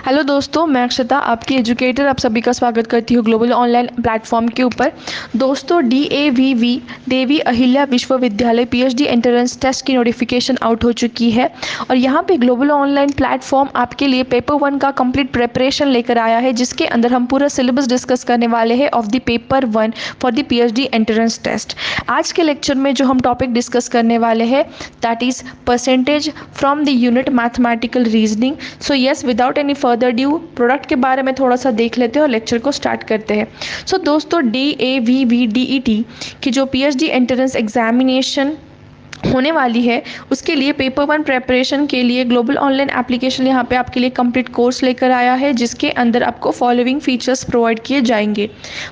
Hello दोस्तों, मैं अक्षता आपकी एजुकेटर आप सभी का स्वागत करती हूँ ग्लोबल ऑनलाइन प्लेटफॉर्म के ऊपर। दोस्तों, DAVV देवी अहिल्या विश्वविद्यालय PhD एंट्रेंस टेस्ट की नोटिफिकेशन आउट हो चुकी है और यहाँ पे ग्लोबल ऑनलाइन प्लेटफॉर्म आपके लिए पेपर 1 का कंप्लीट प्रिपरेशन लेकर आया है, जिसके अंदर हम पूरा सिलेबस डिस्कस करने वाले हैं of the paper 1 for the PhD entrance test. आज के लेक्चर में जो हम टॉपिक डिस्कस करने वाले हैं that is percentage from the unit mathematical reasoning. So yes, without any further due product के बारे में थोड़ा सा देख लेते हैं और लेक्चर को स्टार्ट करते हैं। सो दोस्तों, DAVV DET की जो PhD एंट्रेंस एग्जामिनेशन होने वाली है उसके लिए पेपर 1 प्रेपरेशन के लिए ग्लोबल ऑनलाइन एप्लीकेशन यहाँ पे आपके लिए कंप्लीट कोर्स लेकर आया है, जिसके अंदर आपको फॉलोइंग फीचर्स प्रोवाइड किए जाएंगे।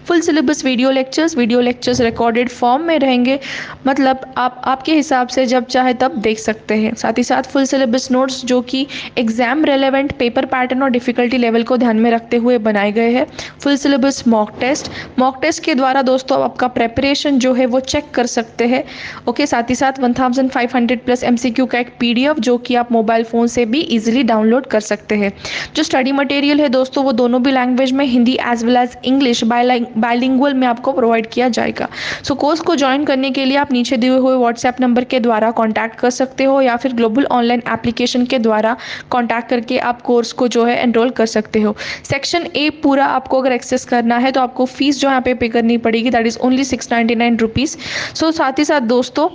Full syllabus video lectures recorded form में रहेंगे, मतलब आप आपके हिसाब से जब चाहे तब देख सकते हैं। साथ ही साथ फुल सिलेबस नोट्स जो कि एग्जाम रेलेवेंट पेपर पैटर्न और डिफिकल्टी लेवल को ध्यान में रखते हुए बनाए गए हैं। फुल सिलेबस मॉक टेस्ट के द्वारा दोस्तों आपका प्रेपरेशन जो है वो चेक कर सकते हैं। ओके, साथ ही साथ 1500 प्लस MCQ का एक PDF जो कि आप मोबाइल फ़ोन से भी इजीली डाउनलोड कर सकते हैं। जो स्टडी मटेरियल है दोस्तों वो दोनों भी लैंग्वेज में, Hindi as well as English bilingual में आपको प्रोवाइड किया जाएगा। सो कोर्स को ज्वाइन करने के लिए आप नीचे दिए हुए व्हाट्सएप नंबर के द्वारा कॉन्टैक्ट कर सकते हो या फिर ग्लोबल ऑनलाइन एप्लीकेशन के द्वारा कॉन्टैक्ट करके आप कोर्स को जो है एनरोल कर सकते हो। सेक्शन A पूरा आपको अगर एक्सेस करना है तो आपको फीस जो यहाँ पे करनी पड़ेगी, दैट इज़ ओनली 699 रुपीज़। सो साथ ही साथ दोस्तों,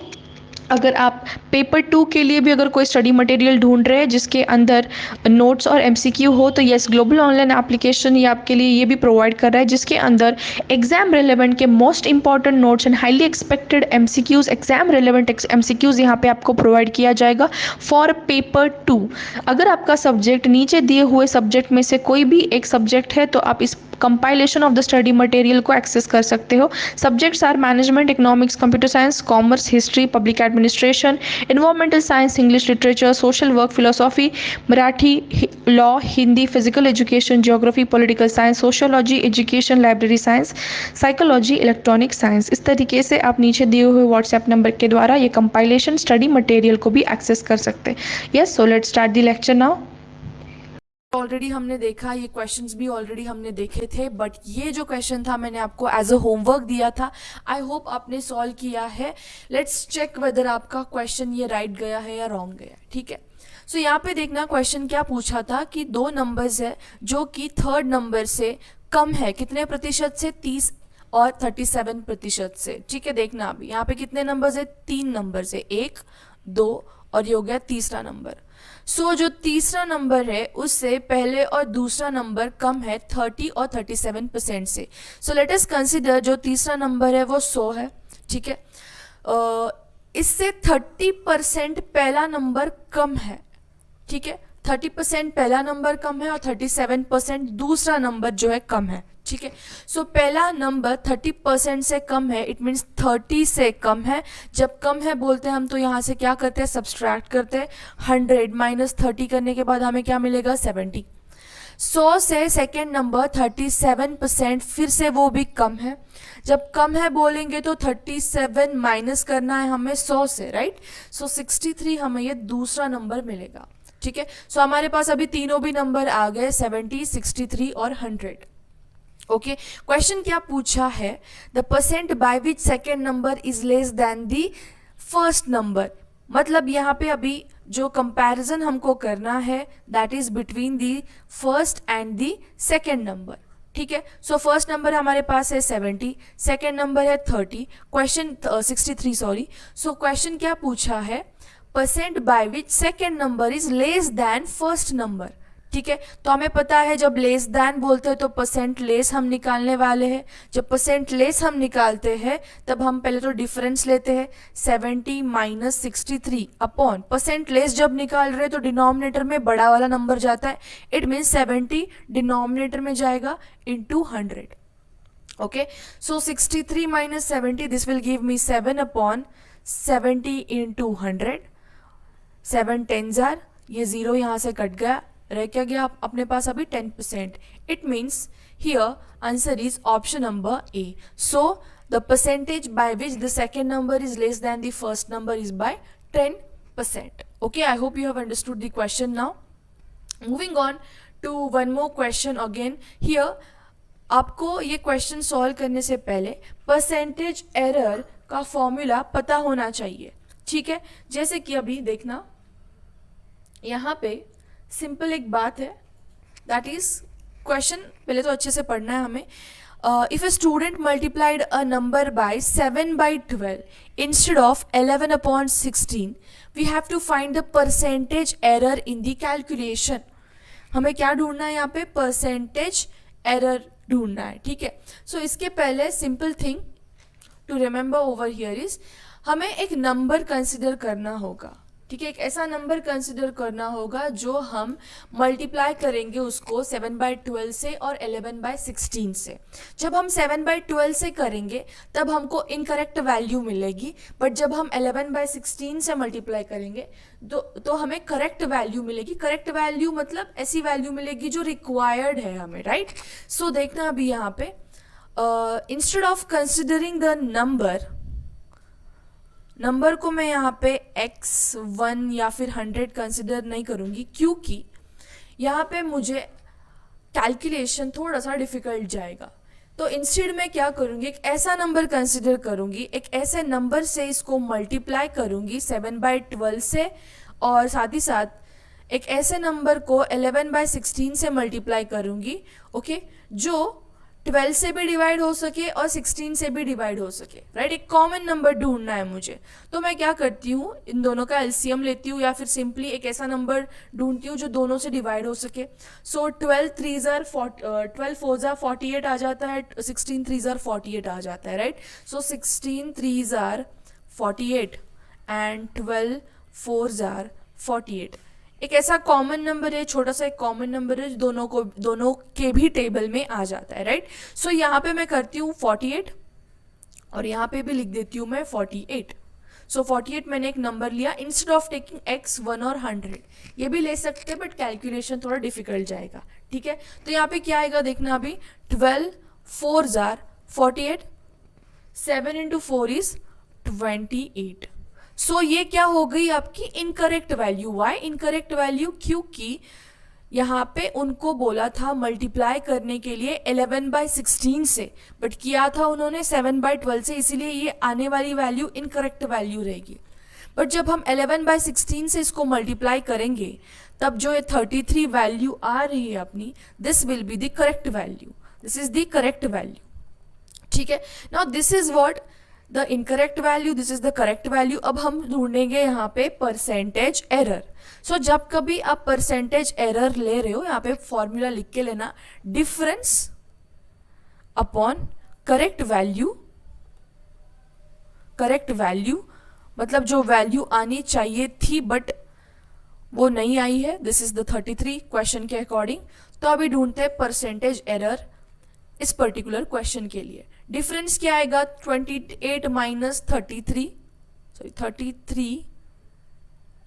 अगर आप पेपर 2 के लिए भी अगर कोई स्टडी मटेरियल ढूंढ रहे हैं जिसके अंदर नोट्स और MCQ हो, तो यस, ग्लोबल ऑनलाइन एप्लीकेशन ये आपके लिए ये भी प्रोवाइड कर रहा है, जिसके अंदर एग्जाम रेलेवेंट के most important notes and highly expected MCQs, exam relevant MCQs यहाँ पे आपको प्रोवाइड किया जाएगा फॉर पेपर 2। अगर आपका सब्जेक्ट नीचे दिए हुए सब्जेक्ट में से कोई भी एक सब्जेक्ट है तो आप इस compilation of the study material को एक्सेस कर सकते हो। Subjects are management, economics, computer science, commerce, history, public administration, environmental science, English literature, social work, philosophy, Marathi, law, Hindi, physical education, geography, political science, sociology, education, library science, psychology, electronic science. इस तरीके से आप नीचे दिए हुए व्हाट्सएप नंबर के द्वारा ये कंपाइलेशन स्टडी मटेरियल को भी एक्सेस कर सकते हैं। Yes, so let's start the lecture now. Already हमने देखा, ये क्वेश्चंस भी ऑलरेडी हमने देखे थे, बट ये जो क्वेश्चन था मैंने आपको एज अ होमवर्क दिया था। आई होप आपने सॉल्व किया है। लेट्स चेक वेदर आपका क्वेश्चन ये राइट गया है या रॉन्ग गया है। ठीक है, सो यहाँ पे देखना क्वेश्चन क्या पूछा था कि दो नंबर्स है जो कि थर्ड नंबर से कम है, कितने प्रतिशत से, 30 और 37% से। ठीक है, देखना अभी यहाँ पे कितने नंबर्स है, 3 नंबर से, 1 2 और ये हो गया तीसरा नंबर। सो जो तीसरा नंबर है उससे पहले और दूसरा नंबर कम है 30 और 37% से। सो लेट अस कंसिडर जो तीसरा नंबर है वो 100 है। ठीक है, इससे 30% पहला नंबर कम है। ठीक है, 30% पहला नंबर कम है और 37% दूसरा नंबर जो है कम है। ठीक है, सो पहला नंबर 30% से कम है, इट मीन्स 30 से कम है। जब कम है बोलते हैं हम तो यहाँ से क्या करते हैं, सब्सट्रैक्ट करते हैं। 100 माइनस 30 करने के बाद हमें क्या मिलेगा, 70। 100 से सेकेंड नंबर 37%, फिर से वो भी कम है। जब कम है बोलेंगे तो 37 माइनस करना है हमें 100 से, राइट। सो 63 हमें ये दूसरा नंबर मिलेगा। ठीक है, सो हमारे पास अभी तीनों भी नंबर आ गए, 70, 63 और 100। ओके, क्वेश्चन क्या पूछा है, the percent by which second number is less than the first number. मतलब यहाँ पे अभी जो कंपैरिजन हमको करना है that is between the first and the second number. ठीक है, सो फर्स्ट नंबर हमारे पास है 70, सेकेंड नंबर है 30, क्वेश्चन 63 सॉरी। सो क्वेश्चन क्या पूछा है, percent by which second number is less than first number. ठीक है, तो हमें पता है जब लेस दैन बोलते हैं तो परसेंट लेस हम निकालने वाले हैं। जब परसेंट लेस हम निकालते हैं तब हम पहले तो डिफरेंस लेते हैं, 70 माइनस 63 अपॉन परसेंट लेस जब निकाल रहे हैं तो डिनोमिनेटर में बड़ा वाला नंबर जाता है, इट मीन्स 70 डिनोमिनेटर में जाएगा into 100। Okay, so 63 minus 70 this will give me 7 upon 70 into 100। 7 10 jar, ये 0 यहाँ से कट गया, रह क्या गया अपने पास अभी 10%। It means here answer is option number A. So the percentage by which the second number is less than the first number is by 10%. Okay, I hope you have understood the question now. Moving on to one more question again here. आपको ये question solve करने से पहले percentage error का formula पता होना चाहिए, ठीक है। जैसे कि अभी देखना, यहाँ पे सिंपल एक बात है, दैट इज क्वेश्चन पहले तो अच्छे से पढ़ना है हमें। If a student multiplied a number by 7 by 12 instead of 11 upon 16, we have to find the percentage error in the calculation। हमें क्या ढूंढना है यहाँ पे? परसेंटेज एरर ढूंढना है, ठीक है। सो इसके पहले simple thing to remember over here is, हमें एक नंबर कंसिडर करना होगा, ठीक है। एक ऐसा नंबर कंसिडर करना होगा जो हम मल्टीप्लाई करेंगे उसको 7 बाई 12 से और 11 बाई 16 से। जब हम 7 बाई 12 से करेंगे तब हमको इनकरेक्ट वैल्यू मिलेगी, बट जब हम 11 बाई 16 से मल्टीप्लाई करेंगे तो हमें करेक्ट वैल्यू मिलेगी। करेक्ट वैल्यू मतलब ऐसी वैल्यू मिलेगी जो रिक्वायर्ड है हमें, राइट। सो देखना अभी यहाँ पे instead of considering the number को मैं यहाँ पे x1 या फिर 100 कंसिडर नहीं करूँगी, क्योंकि यहाँ पे मुझे कैलकुलेशन थोड़ा सा डिफिकल्ट जाएगा। तो इंस्टेड मैं क्या करूँगी, एक ऐसा नंबर कंसिडर करूँगी, एक ऐसे नंबर से इसको मल्टीप्लाई करूँगी 7 बाई 12 से, और साथ ही साथ एक ऐसे नंबर को 11 बाई 16 से मल्टीप्लाई करूँगी, ओके, जो 12 से भी डिवाइड हो सके और 16 से भी डिवाइड हो सके, राइट। एक कॉमन नंबर ढूंढना है मुझे। तो मैं क्या करती हूँ, इन दोनों का एलसीएम लेती हूँ या फिर सिंपली एक ऐसा नंबर ढूंढती हूँ जो दोनों से डिवाइड हो सके। सो 12 4 ज़ार 48 आ जाता है, 16 3 ज़ार 48 आ जाता है, राइट। सो 16 3 ज़ार 48 एंड 12 4 ज़ार 48 एक ऐसा कॉमन नंबर है, छोटा सा एक कॉमन नंबर है जो दोनों के भी टेबल में आ जाता है, राइट। सो यहाँ पे मैं करती हूँ 48 और यहाँ पे भी लिख देती हूँ मैं 48। सो 48 मैंने एक नंबर लिया, इंस्टेड ऑफ टेकिंग x 1 और 100 ये भी ले सकते हैं, बट कैलकुलेशन थोड़ा डिफिकल्ट जाएगा, ठीक है। तो यहाँ पे क्या आएगा देखना अभी, 12 4 ज़ार 48, 7 इंटू 4 इज 28। सो ये क्या हो गई आपकी incorrect value. Why incorrect value? क्योंकि यहाँ पे उनको बोला था मल्टीप्लाई करने के लिए 11 बाई 16 से, बट किया था उन्होंने 7 बाई 12 से, इसीलिए ये आने वाली वैल्यू इनकरेक्ट वैल्यू रहेगी। बट जब हम 11 बाई 16 से इसको मल्टीप्लाई करेंगे तब जो ये 33 वैल्यू आ रही है अपनी, this will be the correct value, this is the correct value, ठीक है। Now this is what the incorrect value, this is the correct value. अब हम ढूंढेंगे यहाँ पे परसेंटेज एरर। सो जब कभी आप परसेंटेज एरर ले रहे हो, यहाँ पे फॉर्मूला लिख के लेना, difference upon correct value. Correct value मतलब जो वैल्यू आनी चाहिए थी बट वो नहीं आई है, दिस इज द 33 क्वेश्चन के अकॉर्डिंग। तो अभी ढूंढते हैं परसेंटेज एरर इस पर्टिकुलर क्वेश्चन के लिए। डिफरेंस क्या आएगा, 28 minus 33, sorry 33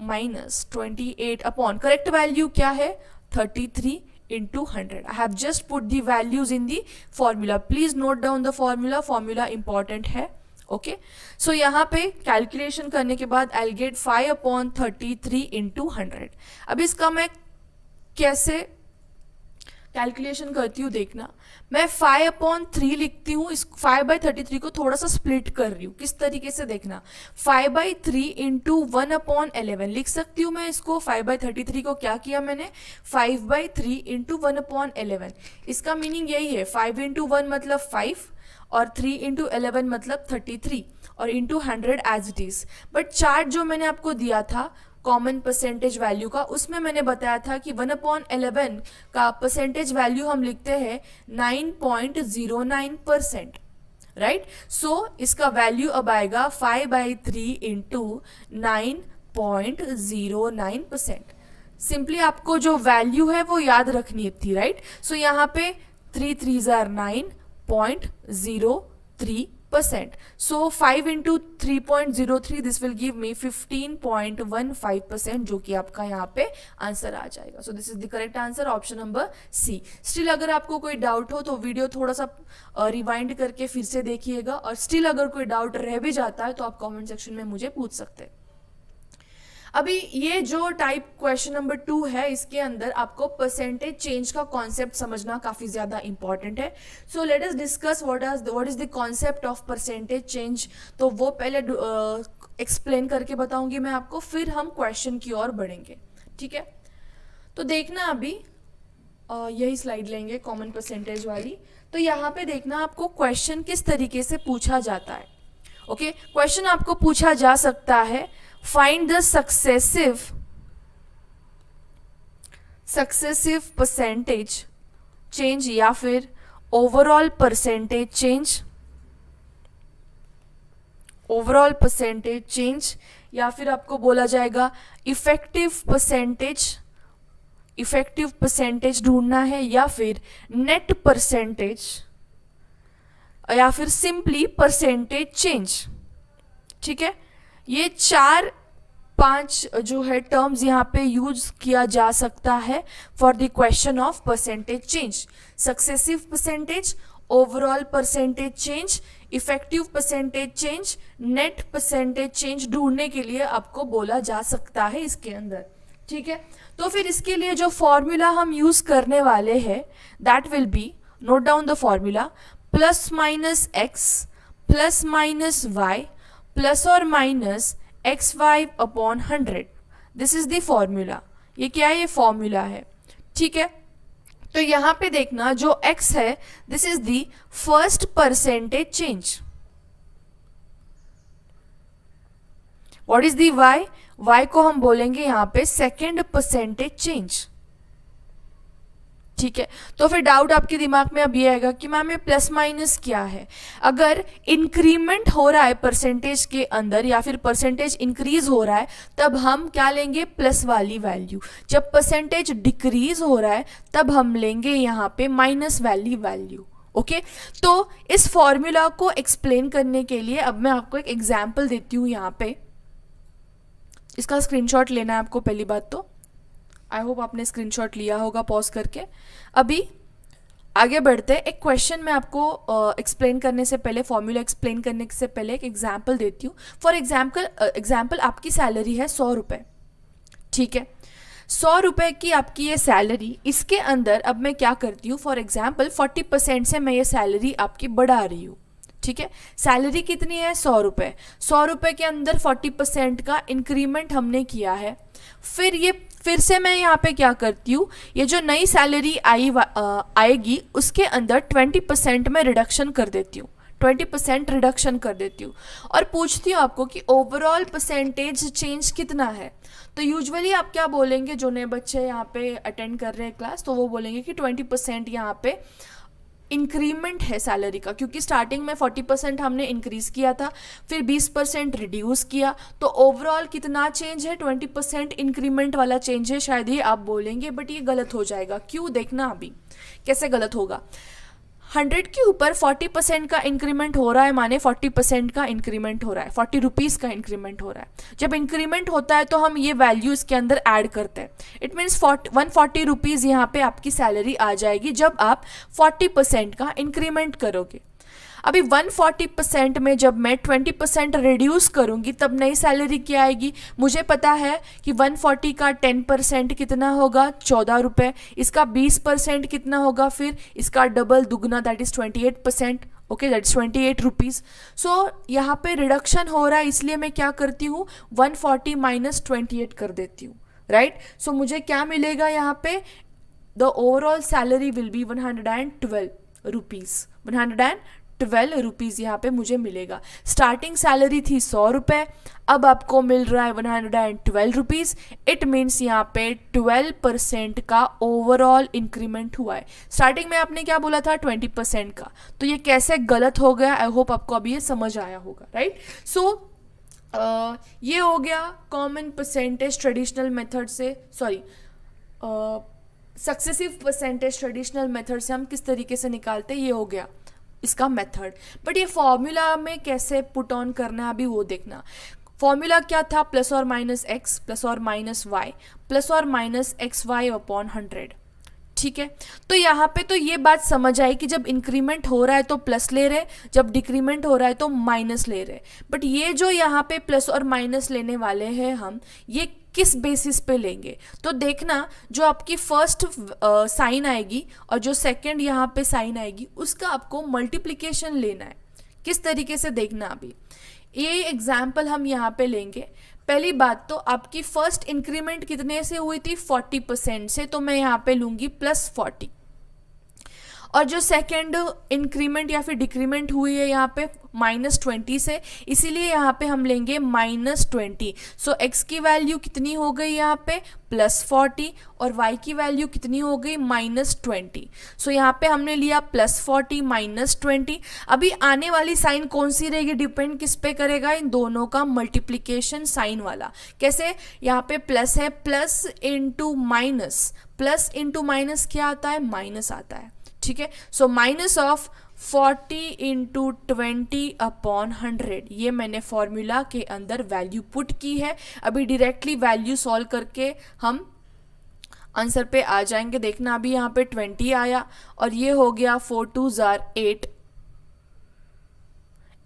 minus 28 upon correct value क्या है, 33 into 100. I have just put the values in the formula. Please note down the formula. Formula important है, ओके। सो यहाँ पे कैलकुलेशन करने के बाद I'll get 5 upon 33 into 100. अब इसका मैं कैसे कैलकुलेशन करती हूँ देखना, मैं 5 अपॉन 3 लिखती हूँ, इस 5 बाई 33 को थोड़ा सा स्प्लिट कर रही हूँ। किस तरीके से देखना, 5 बाई 3 इंटू 1 अपॉन 11 लिख सकती हूँ मैं इसको। 5 बाई 33 को क्या किया मैंने, 5 बाई 3 इंटू 1 अपॉन 11। इसका मीनिंग यही है, 5 इंटू 1 मतलब 5 और 3 इंटू 11 मतलब 33 और into 100 as it is. But chart जो मैंने आपको दिया था कॉमन परसेंटेज वैल्यू का, उसमें मैंने बताया था कि 1 अपॉन 11 का परसेंटेज वैल्यू हम लिखते हैं 9.09%, राइट। सो इसका वैल्यू अब आएगा 5 बाई 3 इंटू 9.09%। सिंपली आपको जो वैल्यू है वो याद रखनी थी, राइट। सो यहाँ पे 3 3 ज़ार 9.03%. So 5 into 3.03 this will give me 15.15%, जो कि आपका यहाँ पे आंसर आ जाएगा। So this is the correct answer, option number C. Still अगर आपको कोई डाउट हो तो वीडियो थोड़ा सा रिवाइंड करके फिर से देखिएगा, और स्टिल अगर कोई डाउट रह भी जाता है तो आप कमेंट सेक्शन में मुझे पूछ सकते हैं। अभी ये जो टाइप क्वेश्चन नंबर 2 है, इसके अंदर आपको परसेंटेज चेंज का कॉन्सेप्ट समझना काफ़ी ज़्यादा इंपॉर्टेंट है. So let us discuss what is the concept of percentage change. तो वो पहले एक्सप्लेन करके बताऊंगी मैं आपको, फिर हम क्वेश्चन की ओर बढ़ेंगे. ठीक है, तो देखना अभी यही स्लाइड लेंगे कॉमन परसेंटेज वाली. तो यहाँ पे देखना आपको क्वेश्चन किस तरीके से पूछा जाता है. ओके, क्वेश्चन आपको पूछा जा सकता है find the successive percentage change, या फिर ओवरऑल परसेंटेज चेंज, या फिर आपको बोला जाएगा इफेक्टिव परसेंटेज ढूंढना है, या फिर नेट परसेंटेज, या फिर सिंपली परसेंटेज चेंज. ठीक है, ये 4-5 जो है टर्म्स यहाँ पे यूज किया जा सकता है for the question of percentage change. Successive percentage, overall percentage change, effective percentage change, net percentage change ढूंढने के लिए आपको बोला जा सकता है इसके अंदर. ठीक है, तो फिर इसके लिए जो फॉर्मूला हम यूज करने वाले हैं that will be, note down the formula, plus minus X plus minus Y plus और minus xy upon 100. This is the formula. ये क्या है? ये फॉर्मूला है. ठीक है, तो यहाँ पे देखना जो x है this is the first percentage change. What is the y? y को हम बोलेंगे यहाँ पे सेकेंड परसेंटेज चेंज. ठीक है, तो फिर डाउट आपके दिमाग में अब ये आएगा कि मैम ये प्लस माइनस क्या है. अगर इंक्रीमेंट हो रहा है परसेंटेज के अंदर, या फिर परसेंटेज इंक्रीज हो रहा है, तब हम क्या लेंगे? प्लस वाली वैल्यू. जब परसेंटेज डिक्रीज हो रहा है तब हम लेंगे यहाँ पे माइनस वाली वैल्यू. ओके, तो इस फॉर्मूला को एक्सप्लेन करने के लिए अब मैं आपको एक एग्जाम्पल देती हूँ. यहाँ पे इसका स्क्रीनशॉट लेना है आपको. पहली बात तो आई होप आपने स्क्रीनशॉट लिया होगा पॉज करके. अभी आगे बढ़ते हैं. एक क्वेश्चन मैं आपको एक्सप्लेन करने से पहले, फॉर्मूला एक्सप्लेन करने से पहले एक एग्जाम्पल देती हूँ. फॉर एग्जाम्पल आपकी सैलरी है 100 रुपये. ठीक है, 100 रुपये की आपकी ये सैलरी, इसके अंदर अब मैं क्या करती हूँ, फॉर एग्जाम्पल 40% से मैं ये सैलरी आपकी बढ़ा रही हूँ. ठीक है, सैलरी कितनी है? 100 रुपये. 100 रुपये के अंदर 40% का इंक्रीमेंट हमने किया है. फिर से मैं यहाँ पे क्या करती हूँ, ये जो नई सैलरी आएगी उसके अंदर 20% में रिडक्शन कर देती हूँ. 20% रिडक्शन कर देती हूँ और पूछती हूँ आपको कि ओवरऑल परसेंटेज चेंज कितना है. तो यूजुअली आप क्या बोलेंगे, जो नए बच्चे यहाँ पे अटेंड कर रहे हैं क्लास, तो वो बोलेंगे कि 20% यहाँ पे इंक्रीमेंट है सैलरी का, क्योंकि स्टार्टिंग में 40% हमने इंक्रीज किया था, फिर 20% रिड्यूस किया, तो ओवरऑल कितना चेंज है? 20% इंक्रीमेंट वाला चेंज है, शायद ये आप बोलेंगे. बट ये गलत हो जाएगा. क्यों? देखना अभी कैसे गलत होगा. 100 के ऊपर 40% का इंक्रीमेंट हो रहा है, माने 40% का इंक्रीमेंट हो रहा है, 40 रुपीज़ का इंक्रीमेंट हो रहा है. जब इंक्रीमेंट होता है तो हम ये वैल्यू इसके अंदर ऐड करते हैं. इट मीन्स 140 रुपीज़ यहाँ पे आपकी सैलरी आ जाएगी जब आप 40% का इंक्रीमेंट करोगे. अभी 140% में जब मैं 20% रिड्यूस करूँगी तब नई सैलरी क्या आएगी? मुझे पता है कि 140 का 10% कितना होगा? 14 रुपये. इसका 20% कितना होगा? फिर इसका डबल दुगना, that is 28%. Okay, that is 28 rupees. So यहाँ पे रिडक्शन हो रहा है, इसलिए मैं क्या करती हूँ, 140 माइनस 28 कर देती हूँ. राइट, सो मुझे क्या मिलेगा यहाँ पे? The overall salary will be 112 rupees. 112 rupees यहाँ पे मुझे मिलेगा. स्टार्टिंग सैलरी थी 100 रुपये, अब आपको मिल रहा है 112 रुपीज़. इट मीन्स यहाँ पे 12% का ओवरऑल इंक्रीमेंट हुआ है. स्टार्टिंग में आपने क्या बोला था? 20% का. तो ये कैसे गलत हो गया? आई होप आपको अभी ये समझ आया होगा. राइट, सो ये हो गया कॉमन परसेंटेज ट्रेडिशनल मेथड से, sorry successive percentage traditional method से हम किस तरीके से निकालते हैं, ये हो गया इसका मेथड. बट ये फॉर्मूला में कैसे पुट ऑन करना है अभी वो देखना. फॉर्मूला क्या था? प्लस और माइनस एक्स प्लस और माइनस वाई प्लस और माइनस एक्स वाई अपॉन 100. ठीक है, तो यहाँ पे तो ये बात समझ आई कि जब इंक्रीमेंट हो रहा है तो प्लस ले रहे, जब डिक्रीमेंट हो रहा है तो माइनस ले रहे. बट ये जो यहाँ पे प्लस और माइनस लेने वाले हैं हम, ये किस बेसिस पे लेंगे। तो देखना जो आपकी फर्स्ट साइन आएगी और जो सेकंड यहाँ पे साइन आएगी उसका आपको मल्टीप्लिकेशन लेना है। किस तरीके से देखना, अभी ये एग्जाम्पल हम यहाँ पे लेंगे। पहली बात तो आपकी फर्स्ट इंक्रीमेंट कितने से हुई थी, 40% से, तो मैं यहाँ पे लूंगी +40। और जो सेकेंड इंक्रीमेंट या फिर डिक्रीमेंट हुई है यहाँ पे -20 से, इसीलिए यहाँ पे हम लेंगे -20। सो x की वैल्यू कितनी हो गई यहाँ पे +40 और y की वैल्यू कितनी हो गई -20। सो यहाँ पे हमने लिया +40 -20। अभी आने वाली साइन कौन सी रहेगी, डिपेंड किस पे करेगा, इन दोनों का मल्टीप्लिकेशन साइन वाला। कैसे, यहाँ पे प्लस है, plus into minus, plus into minus क्या आता है, माइनस आता है। ठीक है, सो माइनस ऑफ 40 इंटू 20/100, ये मैंने फॉर्मूला के अंदर वैल्यू पुट की है। अभी डायरेक्टली वैल्यू सॉल्व करके हम आंसर पे आ जाएंगे। देखना अभी यहाँ पे 20 आया और ये हो गया 4 2 8,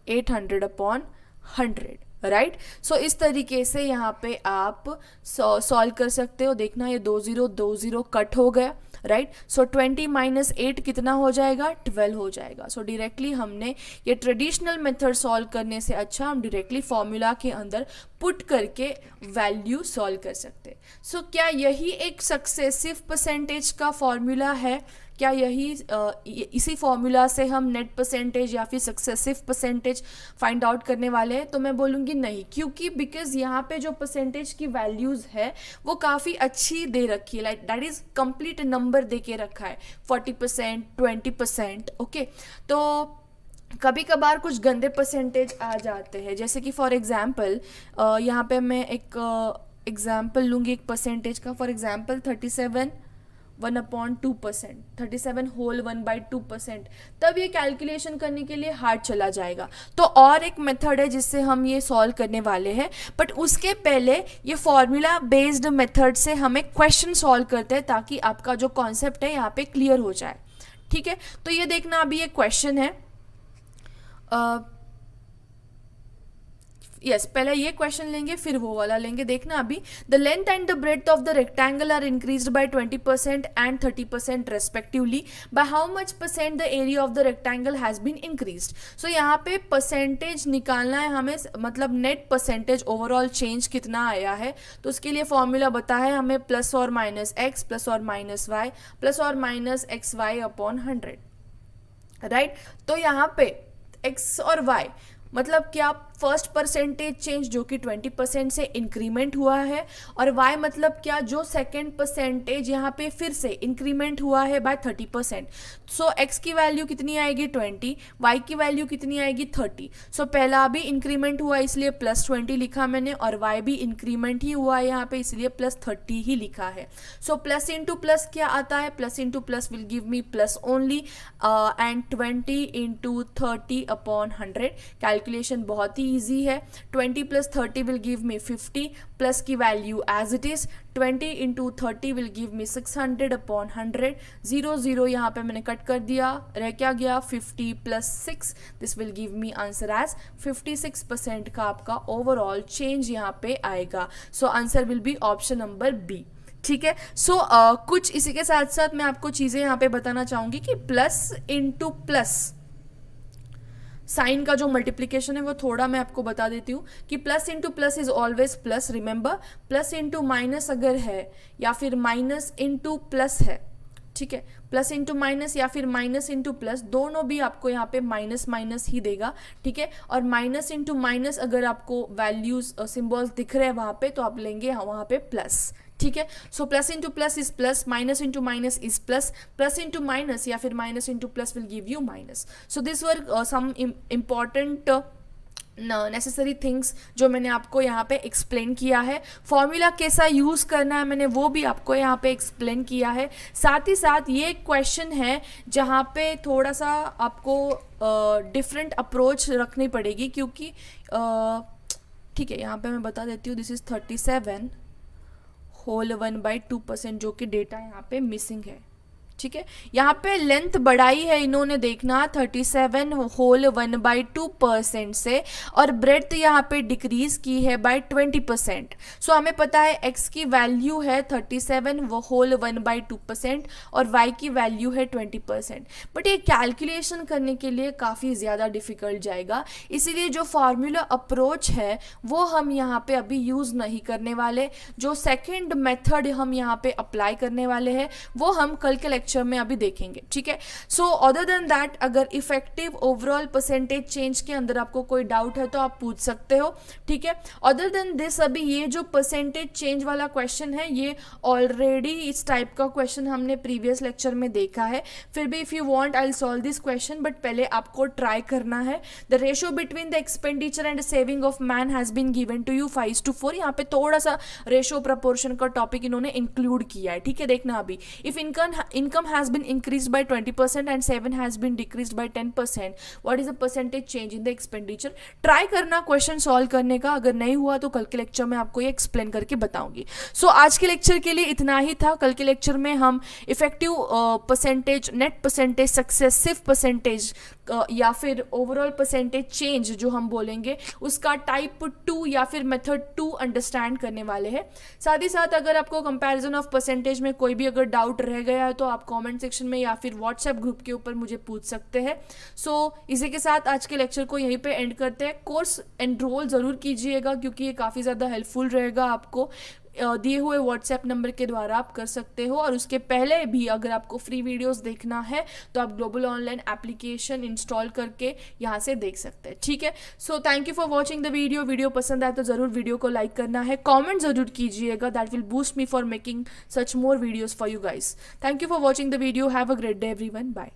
800/100, राइट। सो इस तरीके से यहाँ पे आप सॉल्व कर सकते हो। देखना ये 2 0 कट हो गया, राइट। सो 20 - 8 कितना हो जाएगा, 12 हो जाएगा। सो डायरेक्टली हमने ये ट्रेडिशनल मेथड सॉल्व करने से अच्छा हम डायरेक्टली फॉर्मूला के अंदर पुट करके वैल्यू सॉल्व कर सकते। सो क्या यही एक सक्सेसिव परसेंटेज का फॉर्मूला है, क्या यही इसी फॉर्मूला से हम नेट परसेंटेज या फिर सक्सेसिव परसेंटेज फाइंड आउट करने वाले हैं? तो मैं बोलूँगी नहीं, क्योंकि बिकॉज यहाँ पे जो परसेंटेज की वैल्यूज़ है वो काफ़ी अच्छी दे रखी है, like that is complete number दे के रखा है, 40%, 20%, ओके। तो कभी कभार कुछ गंदे परसेंटेज आ जाते हैं, जैसे कि फॉर एग्जांपल यहाँ पे मैं एक एग्जांपल लूँगी एक परसेंटेज का। फॉर एग्जांपल 37 1/2%, 37 होल 1/2%, तब ये कैलकुलेशन करने के लिए हार्ड चला जाएगा। तो और एक मेथड है जिससे हम ये सॉल्व करने वाले हैं, बट उसके पहले ये फॉर्मूला बेस्ड मेथड से हमें क्वेश्चन सॉल्व करते हैं ताकि आपका जो कॉन्सेप्ट है यहाँ पे क्लियर हो जाए। ठीक है, तो ये देखना अभी ये क्वेश्चन है। यस, पहले ये क्वेश्चन लेंगे फिर वो वाला लेंगे। देखना अभी, the length and the breadth of the rectangle are increased by 20% and 30% respectively, by how much % the area of the rectangle has been increased. So यहाँ पे परसेंटेज निकालना है हमें, मतलब नेट परसेंटेज ओवरऑल चेंज कितना आया है। तो उसके लिए फॉर्मूला बता है हमें +or -x +or -y +or -xy/100, right. तो यहाँ पे x और y मतलब क्या, फर्स्ट परसेंटेज चेंज जो कि 20% से इंक्रीमेंट हुआ है, और y मतलब क्या, जो सेकेंड परसेंटेज यहाँ पे फिर से इंक्रीमेंट हुआ है बाय 30%। सो x की वैल्यू कितनी आएगी 20, y की वैल्यू कितनी आएगी 30। सो पहला भी इंक्रीमेंट हुआ इसलिए +20 लिखा मैंने, और y भी इंक्रीमेंट ही हुआ है यहाँ पे इसलिए +30 ही लिखा है। सो प्लस इंटू प्लस क्या आता है, plus into plus will give me plus only, and 20 into 30/100। Calculation बहुत ही ईजी है। 20 + 30 विल गिव मी 50, प्लस की value as it is 20 into 30 will give me 600/100। 0 0 यहाँ पे मैंने कट कर दिया, रह क्या गया 50 + 6, this will give me answer as 56% का आपका ओवरऑल चेंज यहाँ पे आएगा। So answer will be option number B. ठीक है, सो कुछ इसी के साथ साथ मैं आपको चीज़ें यहाँ पे बताना चाहूँगी कि प्लस इंटू प्लस साइन का जो मल्टीप्लिकेशन है वो थोड़ा मैं आपको बता देती हूँ कि plus into plus is always plus. Remember, plus into minus अगर है या फिर माइनस इंटू प्लस है, ठीक है, प्लस इंटू माइनस या फिर माइनस इंटू प्लस, दोनों भी आपको यहाँ पे माइनस माइनस ही देगा। ठीक है, और माइनस इंटू माइनस अगर आपको वैल्यूज सिंबल्स दिख रहे हैं वहाँ पे, तो आप लेंगे वहाँ पे प्लस। ठीक है, so plus into plus is plus, minus into minus is plus, plus into minus या फिर minus into plus will give you minus. So this were some important necessary things जो मैंने आपको यहाँ पे एक्सप्लेन किया है। फॉर्मूला कैसा यूज़ करना है मैंने वो भी आपको यहाँ पे एक्सप्लेन किया है। साथ ही साथ ये क्वेश्चन है जहाँ पे थोड़ा सा आपको डिफरेंट अप्रोच रखनी पड़ेगी, क्योंकि ठीक है, यहाँ पे मैं बता देती हूँ, दिस इज़ 37 होल 1/2%, जो कि डेटा यहाँ पे मिसिंग है। ठीक है। यहाँ पे लेंथ बढ़ाई है इन्होंने, देखना 37 होल 1/2% से, और ब्रेड्थ यहाँ पे डिक्रीज की है बाय 20%। सो हमें पता है x की वैल्यू है 37 होल 1/2% और y की वैल्यू है 20%। बट ये कैलकुलेशन करने के लिए काफ़ी ज़्यादा डिफिकल्ट जाएगा, इसीलिए जो फार्मूला अप्रोच है वो हम यहाँ पे अभी यूज़ नहीं करने वाले। जो सेकेंड मेथड हम यहाँ पे अप्लाई करने वाले हैं वो हम कल के लेक्चर में अभी देखेंगे, ठीक है। सो अदर देन दैट, अगर इफेक्टिव ओवरऑल परसेंटेज चेंज के अंदर आपको कोई डाउट है तो आप पूछ सकते हो, ठीक है। अदर देन दिस, अभी ये जो परसेंटेज चेंज वाला क्वेश्चन है ये ऑलरेडी इस टाइप का क्वेश्चन हमने प्रीवियस लेक्चर में देखा है। फिर भी if you want I will solve this question, but पहले आपको ट्राई करना है। The ratio between the expenditure and saving of man has been given to you 5:4। यहाँ पे थोड़ा सा रेशियो प्रपोर्शन का टॉपिक इन्होंने इंक्लूड किया है, ठीक है। देखना अभी, if income has been increased by 20% and 7 has been decreased by 10%, what is the percentage change in the expenditure? Try करना क्वेश्चन सॉल्व करने का, अगर नहीं हुआ तो कल के लेक्चर में आपको ये एक्सप्लेन करके बताऊंगी। सो आज के लेक्चर के लिए इतना ही था। कल के लेक्चर में हम effective percentage, net percentage, successive percentage या फिर ओवरऑल परसेंटेज चेंज जो हम बोलेंगे उसका टाइप 2 या फिर मेथड 2 अंडरस्टैंड करने वाले हैं। साथ ही साथ अगर आपको कंपैरिजन ऑफ परसेंटेज में कोई भी अगर डाउट रह गया है तो आप कमेंट सेक्शन में या फिर व्हाट्सएप ग्रुप के ऊपर मुझे पूछ सकते हैं। सो इसी के साथ आज के लेक्चर को यहीं पे एंड करते हैं। कोर्स एनरोल ज़रूर कीजिएगा क्योंकि ये काफ़ी ज़्यादा हेल्पफुल रहेगा आपको। दिए हुए व्हाट्सएप नंबर के द्वारा आप कर सकते हो, और उसके पहले भी अगर आपको फ्री वीडियोस देखना है तो आप ग्लोबल ऑनलाइन एप्लीकेशन इंस्टॉल करके यहाँ से देख सकते हैं, ठीक है। So thank you for watching the video पसंद आए तो ज़रूर वीडियो को लाइक करना है, कॉमेंट ज़रूर कीजिएगा, that will boost me for making such more videos for you guys. Thank you for watching the video, have a great day everyone, bye.